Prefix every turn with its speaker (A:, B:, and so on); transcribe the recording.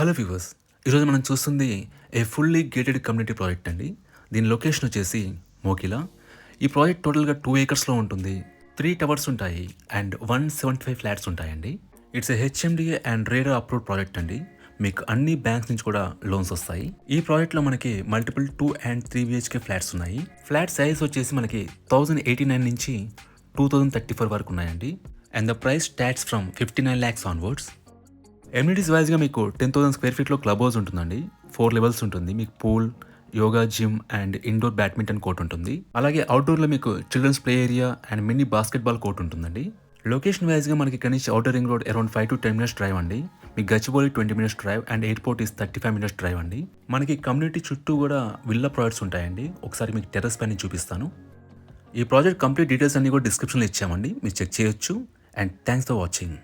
A: Hello viewers, ఈరోజు మనం చూస్తుంది ఏ ఫుల్లీ గేటెడ్ కమ్యూనిటీ ప్రాజెక్ట్ అండి. దీని లొకేషన్ వచ్చేసి మోకిలా. ఈ ప్రాజెక్ట్ టోటల్గా 2 ఏకర్స్లో ఉంటుంది. 3 టవర్స్ ఉంటాయి అండ్ 175 ఫ్లాట్స్ ఉంటాయండి. It's a HMDA and RERA approved project అండి. మీకు అన్ని బ్యాంక్స్ నుంచి కూడా లోన్స్ వస్తాయి. ఈ ప్రాజెక్ట్లో మనకి మల్టిపుల్ 2 అండ్ 3 బిహెచ్కే ఫ్లాట్స్ ఉన్నాయి. ఫ్లాట్ సైజ్ వచ్చేసి మనకి 1089 నుంచి 2034 వరకు ఉన్నాయండి. And the price starts from 59 lakhs onwards. Amenities వైజ్గా మీకు 10,000 స్క్వేర్ ఫీట్లో క్లబ్ హౌస్ ఉంటుందండి. 4 లెవెల్స్ ఉంటుంది. మీకు pool, yoga gym and indoor badminton court ఉంటుంది. అలాగే అవుట్డోర్లో మీకు children's play area and mini basketball court ఉంటుందండి. లొకేషన్ వైజ్గా మనకి ఇక్కడ నుంచి outer ring road around 5 to 10 minutes drive అండి. మీకు Gachibowli 20 minutes drive and airport is 35 minutes drive అండి. మనకి కమ్యూనిటీ చుట్టూ కూడా విల్లా ప్రాజెక్ట్స్ ఉంటాయండి. ఒకసారి మీకు టెర్రస్ పైన చూపిస్తాను. ఈ ప్రాజెక్ట్ కంప్లీట్ డీటెయిల్స్ అన్ని కూడా డిస్క్రిప్షన్లో ఇచ్చామండి, మీరు చెక్ చేయొచ్చు. And thanks for watching.